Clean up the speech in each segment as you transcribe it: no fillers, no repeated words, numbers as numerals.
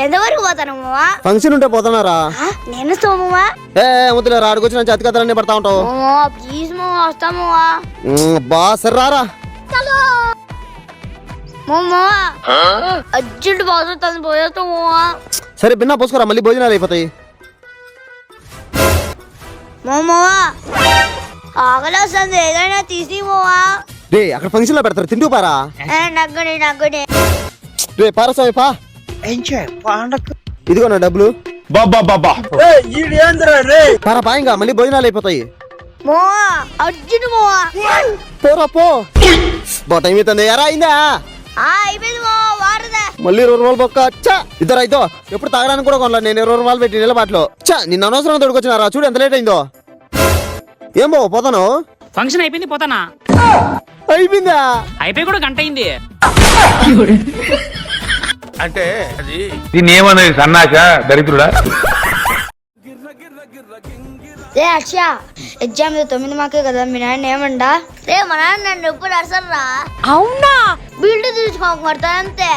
ఎంతవరకు పోతాను ఫంక్షన్ ఉంటే పోతున్నారా? నేను సోమవా ముద్దులే రాడుకొచ్చి నేను అతి కథలన్నీ పడతా ఉంటావు. ప్లీజ్ వస్తాము బా సరే రారా. అర్జెంట్ బాగుతుంది పోయేస్తాము. సరే బిన్నా పోసుకోరా, మళ్ళీ భోజనాలు అయిపోతాయి. ఆకలి వస్తుంది, ఏదైనా తీసి పోవా. రే అక్కడ ఫంక్షన్ లో పెడతారు, తింటూ పారా. నగ్గని నగ్గని రే పారస్వామి పా. ఇదిగో నా డబ్బులు. పారా పా, ఇంకా మళ్ళీ భోజనాలు అయిపోతాయి. అర్జున్ పోవా. పోరా పో. బా టైం అవుతుంది. ఎరా అయిందా? మళ్ళీ 20 రూపాయలు పక్క. చా ఇద్దరు అయితే ఎప్పుడు తాగడానికి కూడా కొనలా నేను. 20 రూపాయలు పెట్టి నిలబాట్లో. చా నిన్న అనవసరంగా తోడుకొచ్చినారా, చూడు ఎంత లేట్ అయిందో. ఏం బావ పోతాను? ఫంక్షన్ అయిపోయింది, పోతానా? అయిపోయిందా? అయిపోయి కూడా గంట అయింది. అంటే అది దీన్ని ఏమన్నది, సన్నాక దరిద్రుడా? ఎగ్జామ్ 9 మార్కే కదా, మీ నాన్న ఏమండా? రే మా నాన్న నన్ను ఎప్పుడు అసలురా. అవునా? బిల్డ్ తీసుకోకూడదు అంతే.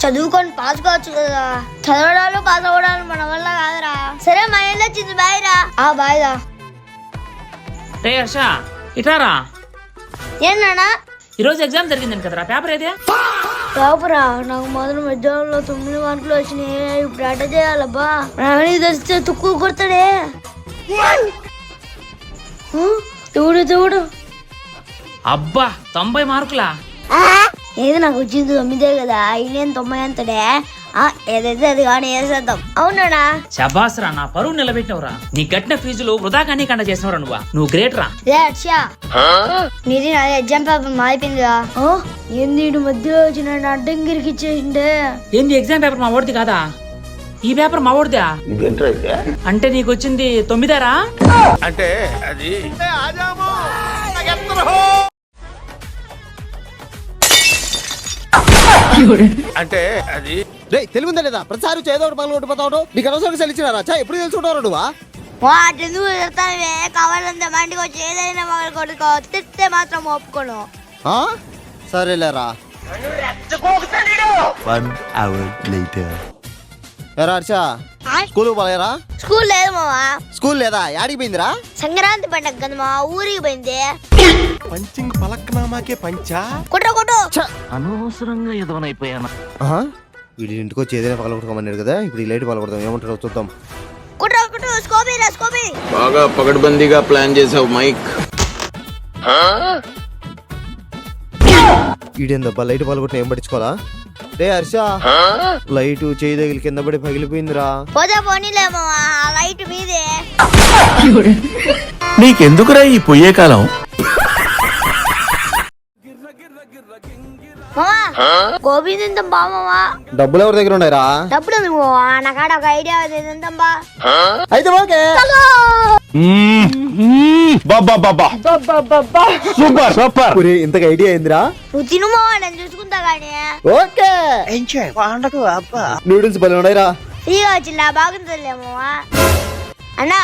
చదువుకొని పాస్ కావచ్చు కదా, చదవడాలు పాస్ అవ్వడాలు మన వల్ల కాదురా. సరే మా ఇల్లు వచ్చింది, బాయ్ రా. బాయ్ రా. రే హర్ష ఇటారా. ఏనా ఈరోజు ఎగ్జామ్ జరిగిందని కదరా, పేపర్ ఏదే? పేపరా? నాకు మొదలు ఎగ్జామ్ లో 9 మార్కులు వచ్చినాయి. ఇప్పుడు అట చేయాలబ్బా. తెలిస్తే తుక్కు కొడతాడే. చూడు చూడు. అబ్బా 90 మార్కులా? ఏది నాకు వచ్చింది 9 కదా, అయిన 90 అంతడే. ఏదైతే అది కానీ వేసేద్దాం. అవునా? శబాస్ రా, నా పరువు నిలబెట్టినవురా. నీ కట్టిన ఫీజులు వృధా కానీ కండ చేసినవరా నువ్వు గ్రేట్ రా. నీది నా ఎగ్జామ్ పేపర్ మారిపోయిందిగా. ఏంది మధ్యలో వచ్చిన అడ్డంగిరికి ఇచ్చేసిండే. ఏంది ఎగ్జామ్ పేపర్ మా ఓడిది కాదా? ఈ పేపర్ మా ఓడిదా? అంటే నీకు వచ్చింది 9రా? అంటే అది అంటే అది రే తెలుగుందా లేదా? ప్రతిసారి చేదో పనులు కొట్టిపోతావు. నీకు అనవసరంగా సెలిచినారా? చా ఎప్పుడు తెలుసుకుంటావు నువ్వా? వాటెందుకు తిడతావే? కావాలంటే మంటికి వచ్చి ఏదైనా మగలు కొట్టుకో, తిట్టే మాత్రం ఒప్పుకోను. సరేలేరా. 1 hour later. ఎరా హర్ష, స్కూల్ పోలేరా? స్కూల్ లేదు మావా. స్కూల్ లేదా? యాడికి పోయిందిరా? సంక్రాంతి పండగ కదా మా ఊరికి పోయింది. పంచింగ్ పలక్నామాకే పంచా. కొట్టు కొట్టు. అనవసరంగా ఎదవనైపోయాను. వీడి ఇంటికి వచ్చి ఏదైనా పగలగొట్టుకోమన్నారు కదా, ఇప్పుడు ఈ లైట్ పగలగొడతాం. ఏమంటారో చూద్దాం. కొట్టు కొట్టు. స్కోపీ రా స్కోపీ. బాగా పకడ్బందీగా ప్లాన్ చేసావు మైక్. ఈడేందబ్బా లైట్ పగలగొట్టిన, ఏం పట్టించుకోవాలా? రే హర్ష, లైట్ చేయి తగిలి కింద పడి పగిలిపోయిందిరా. పోతే పోనీలేమో, ఆ లైట్ మీదే. నీకెందుకురా ఈ పొయ్యే కాలం? గోబీ తింటాం బామా. డబ్బులు ఎవరి దగ్గర ఉన్నాయిరా? డబ్బులు నా కాడ ఒక ఐడియా తింటాం బా. అయితే ఓకే. Super super. ఇంతకు ఐడియా ఏందిరా? నువ్వు తినుమో, నేను చూసుకుంటా గానీ. ఓకే. నూడిల్స్ బలి ఉన్నాయిరా. ఫ్రీగా వచ్చిందా? బాగుంటుందిలేమో అన్నా.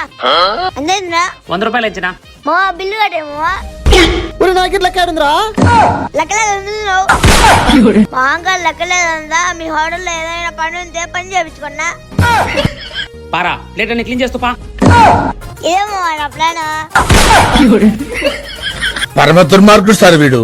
అంతేంద్రా? 100 రూపాయలు ఇచ్చినా. మా బిల్లు కట్టేమో. నాకు లెక్కాడుందిరా. లెక్కలేదు మా అంకల్ లెక్కలేదందా. మీ హోటల్లో ఏదైనా పని ఉంటే పని చేయించుకున్నా. పారా ప్లేట్ అన్ని క్లీన్ చేస్తూ పా. ఏమో నా ప్లాన్. పరమ దుర్మార్గుడు సార్ వీడు.